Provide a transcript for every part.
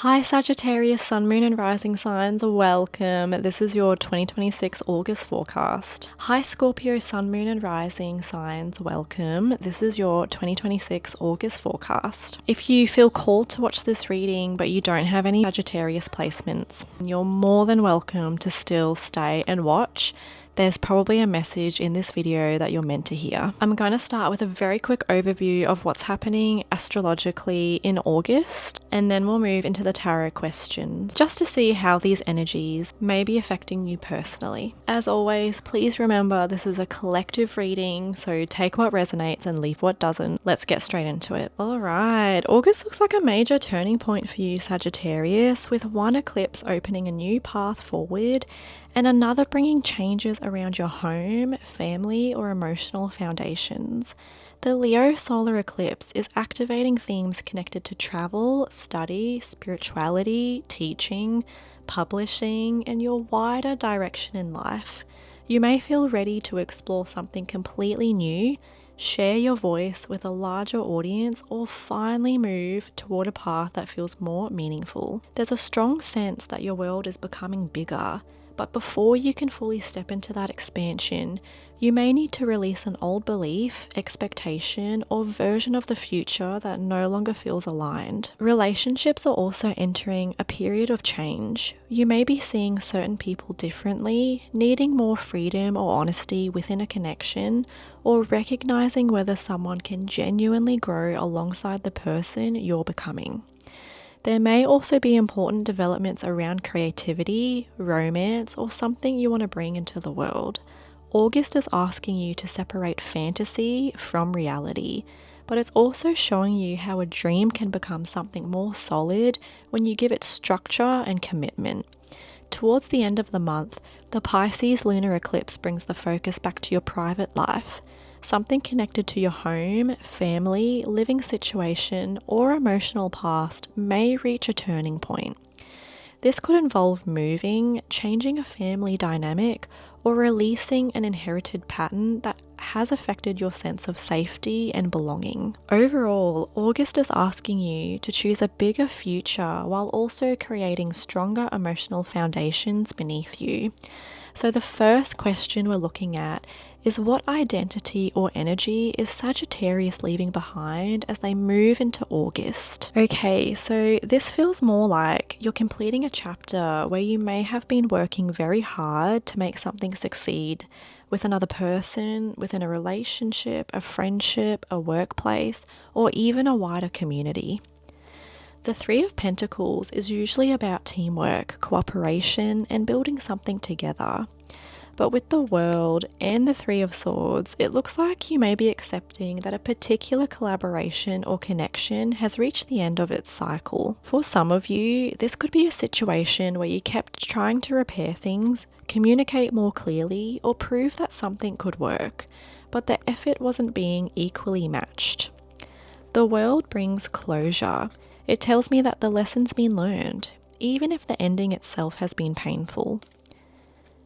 Hi Sagittarius Sun, Moon and Rising signs, welcome. This is your 2026 August forecast. Hi Scorpio Sun, Moon and Rising signs, welcome. This is your 2026 August forecast. If you feel called to watch this reading but you don't have any Sagittarius placements, you're more than welcome to still stay and watch. There's probably a message in this video that you're meant to hear. I'm going to start with a very quick overview of what's happening astrologically in August, and then we'll move into the tarot questions, just to see how these energies may be affecting you personally. As always, please remember this is a collective reading, so take what resonates and leave what doesn't. Let's get straight into it. Alright, August looks like a major turning point for you, Sagittarius, with one eclipse opening a new path forward and another bringing changes around your home, family, or emotional foundations. The Leo Solar Eclipse is activating themes connected to travel, study, spirituality, teaching, publishing, and your wider direction in life. You may feel ready to explore something completely new, share your voice with a larger audience, or finally move toward a path that feels more meaningful. There's a strong sense that your world is becoming bigger, but before you can fully step into that expansion, you may need to release an old belief, expectation, or version of the future that no longer feels aligned. Relationships are also entering a period of change. You may be seeing certain people differently, needing more freedom or honesty within a connection, or recognizing whether someone can genuinely grow alongside the person you're becoming. There may also be important developments around creativity, romance, or something you want to bring into the world. August is asking you to separate fantasy from reality, but it's also showing you how a dream can become something more solid when you give it structure and commitment. Towards the end of the month, the Pisces Lunar Eclipse brings the focus back to your private life. Something connected to your home, family, living situation, or emotional past may reach a turning point. This could involve moving, changing a family dynamic, or releasing an inherited pattern that has affected your sense of safety and belonging. Overall, August is asking you to choose a bigger future while also creating stronger emotional foundations beneath you. So the first question we're looking at is, what identity or energy is Sagittarius leaving behind as they move into August? Okay, so this feels more like you're completing a chapter where you may have been working very hard to make something succeed with another person, within a relationship, a friendship, a workplace, or even a wider community. The Three of Pentacles is usually about teamwork, cooperation, and building something together. But with the World and the Three of Swords, it looks like you may be accepting that a particular collaboration or connection has reached the end of its cycle. For some of you, this could be a situation where you kept trying to repair things, communicate more clearly, or prove that something could work, but the effort wasn't being equally matched. The World brings closure. It tells me that the lesson's been learned, even if the ending itself has been painful.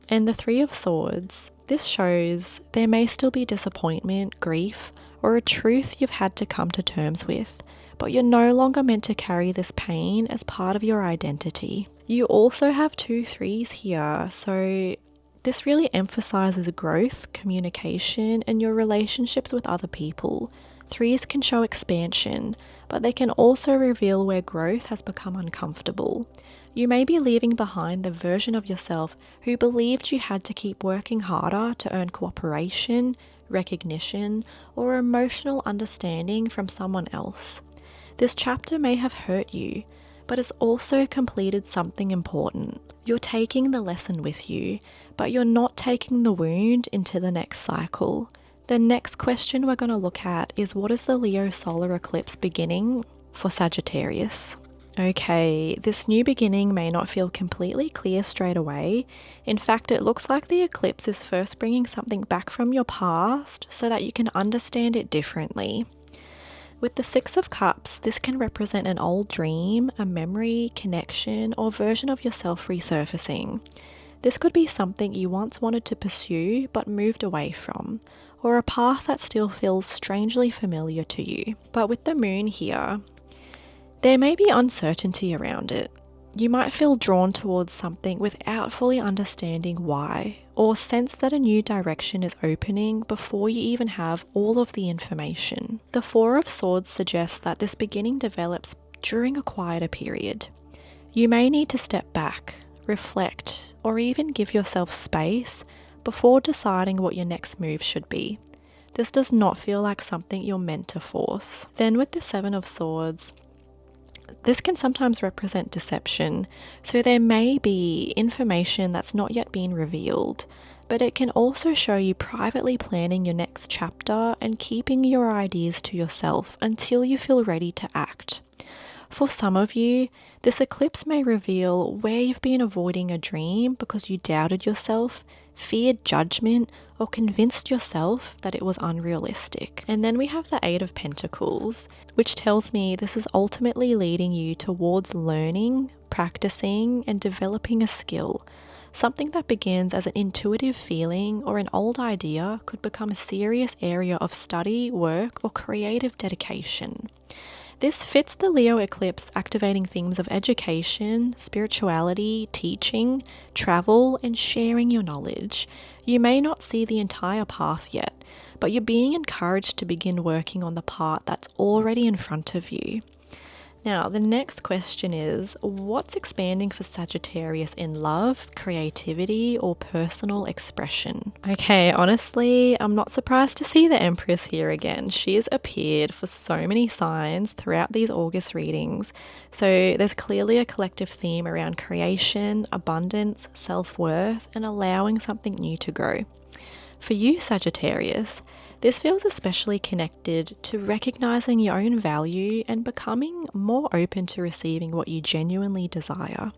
And the Three of Swords, this shows there may still be disappointment, grief, or a truth you've had to come to terms with, but you're no longer meant to carry this pain as part of your identity. You also have two threes here, so this really emphasizes growth, communication, and your relationships with other people. Threes can show expansion, but they can also reveal where growth has become uncomfortable. You may be leaving behind the version of yourself who believed you had to keep working harder to earn cooperation, recognition, or emotional understanding from someone else. This chapter may have hurt you, but it's also completed something important. You're taking the lesson with you, but you're not taking the wound into the next cycle. The next question we're going to look at is, what is the Leo Solar Eclipse beginning for Sagittarius? Okay, this new beginning may not feel completely clear straight away. In fact, it looks like the eclipse is first bringing something back from your past so that you can understand it differently. With the Six of Cups, this can represent an old dream, a memory, connection, or version of yourself resurfacing. This could be something you once wanted to pursue but moved away from, or a path that still feels strangely familiar to you. But with the moon here, There may be uncertainty around it. You might feel drawn towards something without fully understanding why, or sense that a new direction is opening before you even have all of the information. The Four of Swords suggests that this beginning develops during a quieter period. You may need to step back, reflect, or even give yourself space before deciding what your next move should be. This does not feel like something you're meant to force. Then with the Seven of Swords, this can sometimes represent deception, so there may be information that's not yet been revealed, but it can also show you privately planning your next chapter and keeping your ideas to yourself until you feel ready to act. For some of you, this eclipse may reveal where you've been avoiding a dream because you doubted yourself, feared judgment, or convinced yourself that it was unrealistic. And then we have the Eight of Pentacles, which tells me this is ultimately leading you towards learning, practicing, and developing a skill. Something that begins as an intuitive feeling or an old idea could become a serious area of study, work, or creative dedication. This fits the Leo eclipse, activating themes of education, spirituality, teaching, travel, and sharing your knowledge. You may not see the entire path yet, but you're being encouraged to begin working on the part that's already in front of you. Now, the next question is, what's expanding for Sagittarius in love, creativity, or personal expression? Okay, honestly, I'm not surprised to see the Empress here again. She has appeared for so many signs throughout these August readings. So there's clearly a collective theme around creation, abundance, self-worth, and allowing something new to grow. For you, Sagittarius, this feels especially connected to recognizing your own value and becoming more open to receiving what you genuinely desire.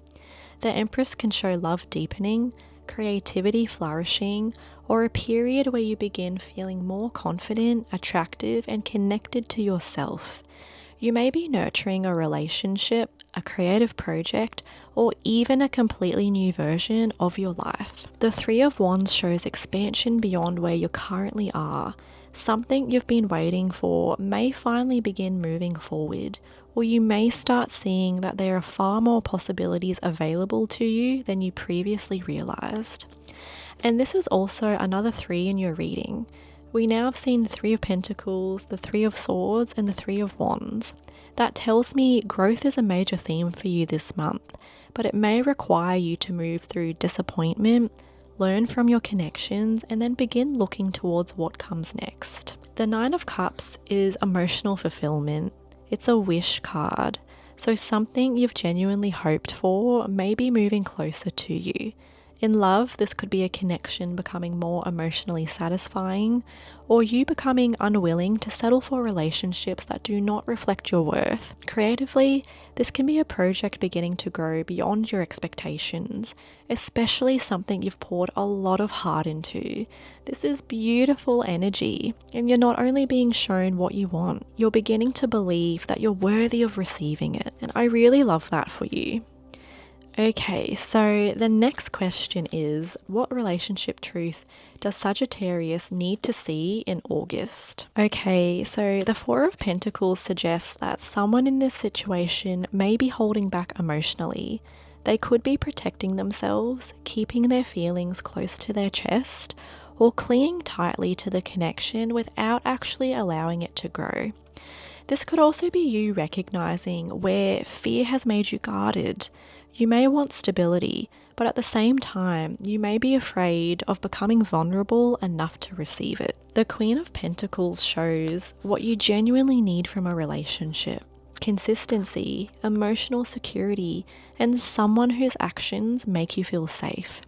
The Empress can show love deepening, creativity flourishing, or a period where you begin feeling more confident, attractive, and connected to yourself. You may be nurturing a relationship, a creative project, or even a completely new version of your life. The Three of Wands shows expansion beyond where you currently are. Something you've been waiting for may finally begin moving forward, or you may start seeing that there are far more possibilities available to you than you previously realized. And this is also another three in your reading. We now have seen the Three of Pentacles, the Three of Swords, and the Three of Wands. That tells me growth is a major theme for you this month, but it may require you to move through disappointment, learn from your connections, and then begin looking towards what comes next. The Nine of Cups is emotional fulfillment. It's a wish card, so something you've genuinely hoped for may be moving closer to you. In love, this could be a connection becoming more emotionally satisfying, or you becoming unwilling to settle for relationships that do not reflect your worth. Creatively, this can be a project beginning to grow beyond your expectations, especially something you've poured a lot of heart into. This is beautiful energy, and you're not only being shown what you want, you're beginning to believe that you're worthy of receiving it, and I really love that for you. Okay, so the next question is, what relationship truth does Sagittarius need to see in August? Okay, so the Four of Pentacles suggests that someone in this situation may be holding back emotionally. They could be protecting themselves, keeping their feelings close to their chest, or clinging tightly to the connection without actually allowing it to grow. This could also be you recognizing where fear has made you guarded. You may want stability, but at the same time, you may be afraid of becoming vulnerable enough to receive it. The Queen of Pentacles shows what you genuinely need from a relationship: consistency, emotional security, and someone whose actions make you feel safe.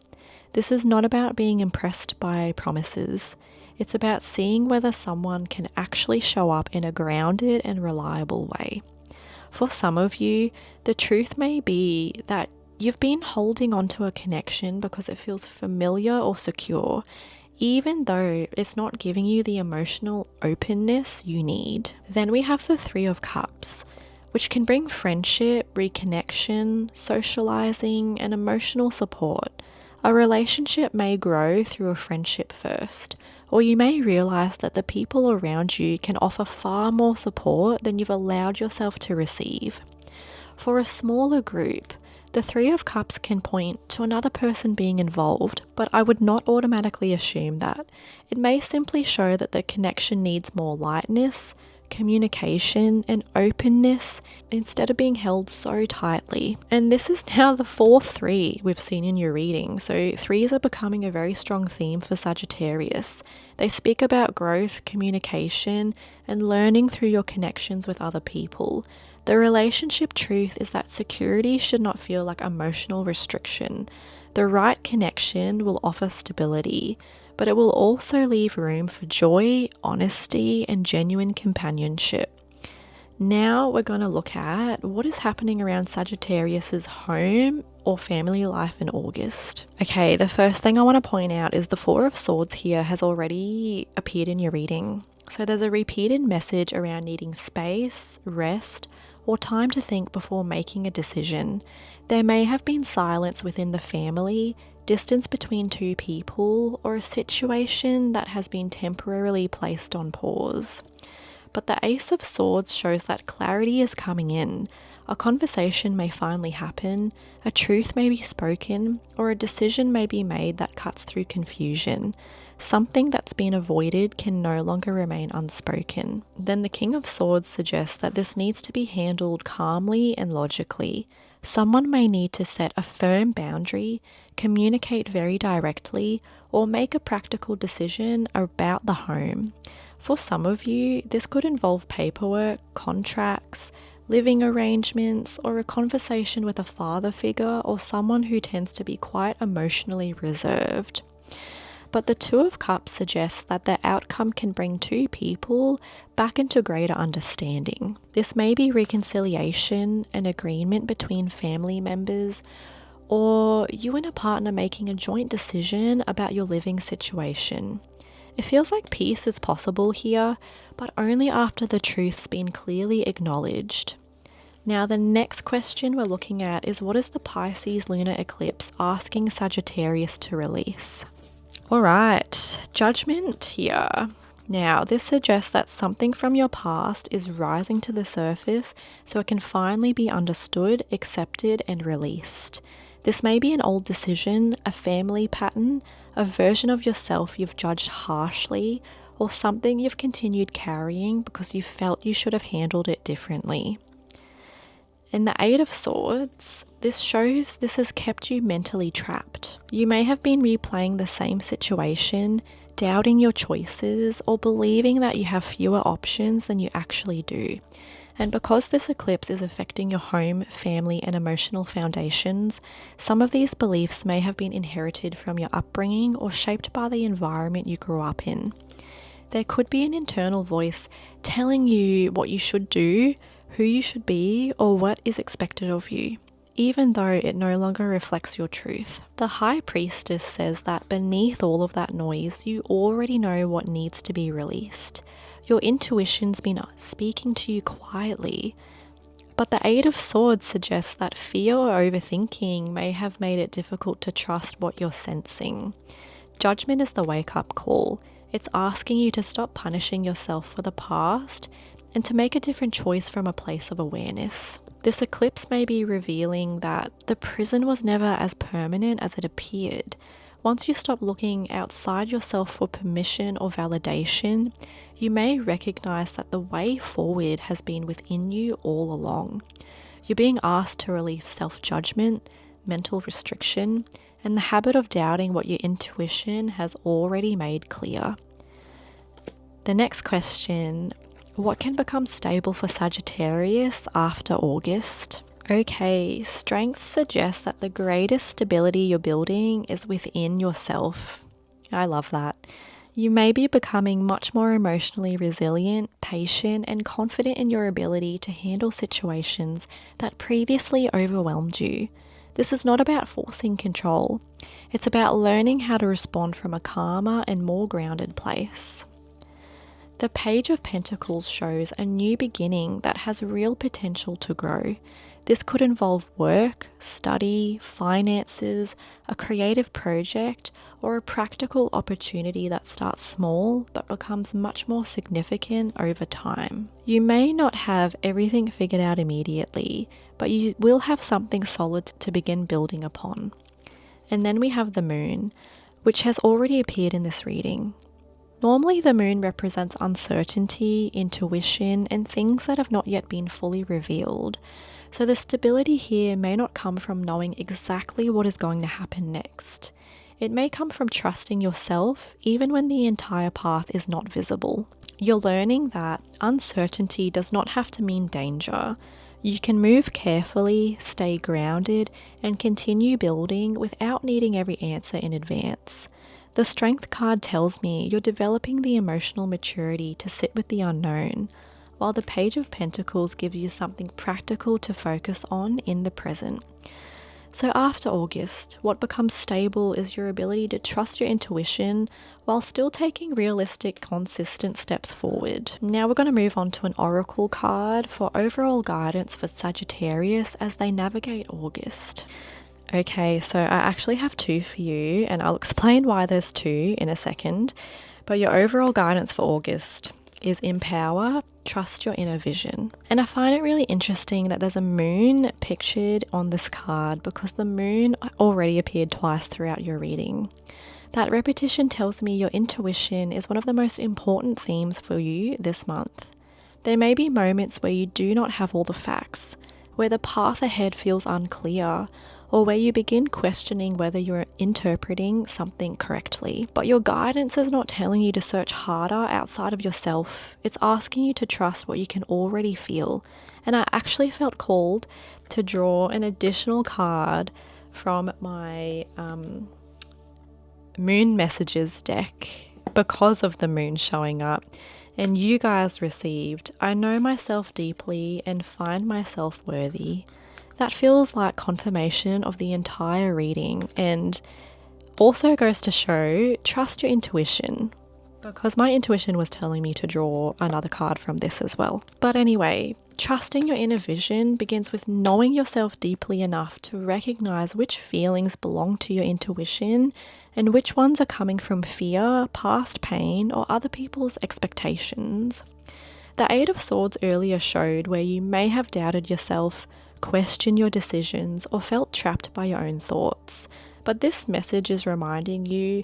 This is not about being impressed by promises. It's about seeing whether someone can actually show up in a grounded and reliable way. For some of you, the truth may be that you've been holding onto a connection because it feels familiar or secure, even though it's not giving you the emotional openness you need. Then we have the Three of Cups, which can bring friendship, reconnection, socializing, and emotional support. A relationship may grow through a friendship first, or you may realize that the people around you can offer far more support than you've allowed yourself to receive. For a smaller group, the Three of Cups can point to another person being involved, but I would not automatically assume that. It may simply show that the connection needs more lightness, communication, and openness instead of being held so tightly. And this is now the fourth three we've seen in your reading. So threes are becoming a very strong theme for Sagittarius. They speak about growth, communication, and learning through your connections with other people. The relationship truth is that security should not feel like emotional restriction. The right connection will offer stability, but it will also leave room for joy, honesty, and genuine companionship. Now we're going to look at what is happening around Sagittarius's home or family life in August. Okay, the first thing I want to point out is the Four of Swords here has already appeared in your reading. So there's a repeated message around needing space, rest, or time to think before making a decision. There may have been silence within the family, distance between two people, or a situation that has been temporarily placed on pause. But the Ace of Swords shows that clarity is coming in. A conversation may finally happen, a truth may be spoken, or a decision may be made that cuts through confusion. Something that's been avoided can no longer remain unspoken. Then the King of Swords suggests that this needs to be handled calmly and logically. Someone may need to set a firm boundary, communicate very directly, or make a practical decision about the home. For some of you, this could involve paperwork, contracts, living arrangements, or a conversation with a father figure or someone who tends to be quite emotionally reserved. But the Two of Cups suggests that the outcome can bring two people back into greater understanding. This may be reconciliation, an agreement between family members, or you and a partner making a joint decision about your living situation. It feels like peace is possible here, but only after the truth's been clearly acknowledged. Now, the next question we're looking at is, what is the Pisces Lunar Eclipse asking Sagittarius to release? Alright, Judgment here. Now, this suggests that something from your past is rising to the surface so it can finally be understood, accepted, and released. This may be an old decision, a family pattern, a version of yourself you've judged harshly, or something you've continued carrying because you felt you should have handled it differently. In the Eight of Swords, this shows this has kept you mentally trapped. You may have been replaying the same situation, doubting your choices, or believing that you have fewer options than you actually do. And because this eclipse is affecting your home, family, and emotional foundations, some of these beliefs may have been inherited from your upbringing or shaped by the environment you grew up in. There could be an internal voice telling you what you should do, who you should be, or what is expected of you, even though it no longer reflects your truth. The High Priestess says that beneath all of that noise, you already know what needs to be released. Your intuition's been speaking to you quietly. But the Eight of Swords suggests that fear or overthinking may have made it difficult to trust what you're sensing. Judgment is the wake-up call. It's asking you to stop punishing yourself for the past and to make a different choice from a place of awareness. This eclipse may be revealing that the prison was never as permanent as it appeared. Once you stop looking outside yourself for permission or validation, you may recognize that the way forward has been within you all along. You're being asked to release self-judgment, mental restriction, and the habit of doubting what your intuition has already made clear. The next question: what can become stable for Sagittarius after August? Okay, strength suggests that the greatest stability you're building is within yourself. I love that. You may be becoming much more emotionally resilient, patient, and confident in your ability to handle situations that previously overwhelmed you. This is not about forcing control. It's about learning how to respond from a calmer and more grounded place. The Page of Pentacles shows a new beginning that has real potential to grow. This could involve work, study, finances, a creative project, or a practical opportunity that starts small but becomes much more significant over time. You may not have everything figured out immediately, but you will have something solid to begin building upon. And then we have the Moon, which has already appeared in this reading. Normally, the Moon represents uncertainty, intuition, and things that have not yet been fully revealed. So the stability here may not come from knowing exactly what is going to happen next. It may come from trusting yourself even when the entire path is not visible. You're learning that uncertainty does not have to mean danger. You can move carefully, stay grounded, and continue building without needing every answer in advance. The Strength card tells me you're developing the emotional maturity to sit with the unknown, while the Page of Pentacles gives you something practical to focus on in the present. So after August, what becomes stable is your ability to trust your intuition while still taking realistic, consistent steps forward. Now we're going to move on to an oracle card for overall guidance for Sagittarius as they navigate August. Okay, so I actually have two for you, and I'll explain why there's two in a second. But your overall guidance for August is empower, trust your inner vision. And I find it really interesting that there's a moon pictured on this card because the moon already appeared twice throughout your reading. That repetition tells me your intuition is one of the most important themes for you this month. There may be moments where you do not have all the facts, where the path ahead feels unclear, or where you begin questioning whether you're interpreting something correctly. But your guidance is not telling you to search harder outside of yourself. It's asking you to trust what you can already feel. And I actually felt called to draw an additional card from my moon messages deck because of the moon showing up. And you guys received, I know myself deeply and find myself worthy. That feels like confirmation of the entire reading and also goes to show, trust your intuition, because my intuition was telling me to draw another card from this as well. But anyway, trusting your inner vision begins with knowing yourself deeply enough to recognize which feelings belong to your intuition and which ones are coming from fear, past pain, or other people's expectations. The Eight of Swords earlier showed where you may have doubted yourself, questioned your decisions, or felt trapped by your own thoughts. But this message is reminding you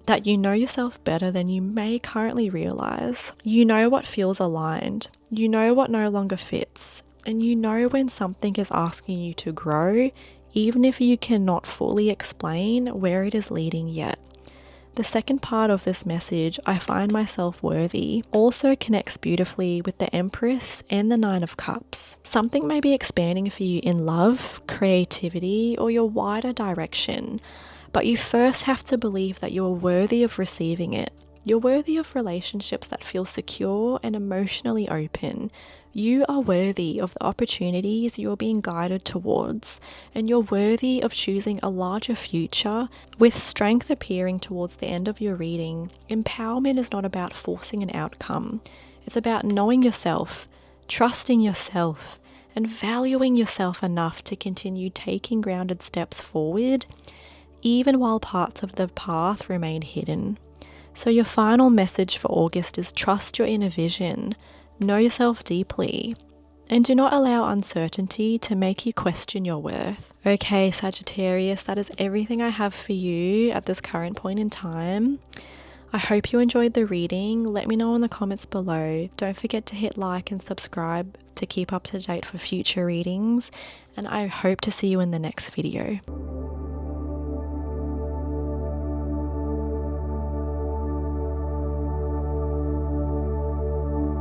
that you know yourself better than you may currently realize. You know what feels aligned, you know what no longer fits, and you know when something is asking you to grow, even if you cannot fully explain where it is leading yet. The second part of this message, I find myself worthy, also connects beautifully with the Empress and the Nine of Cups. Something may be expanding for you in love, creativity, or your wider direction, but you first have to believe that you're worthy of receiving it. You're worthy of relationships that feel secure and emotionally open. You are worthy of the opportunities you're being guided towards, and you're worthy of choosing a larger future. With strength appearing towards the end of your reading, empowerment is not about forcing an outcome. It's about knowing yourself, trusting yourself, and valuing yourself enough to continue taking grounded steps forward, even while parts of the path remain hidden. So your final message for August is trust your inner vision, know yourself deeply, and do not allow uncertainty to make you question your worth. Okay, Sagittarius, that is everything I have for you at this current point in time. I hope you enjoyed the reading. Let me know in the comments below. Don't forget to hit like and subscribe to keep up to date for future readings, and I hope to see you in the next video.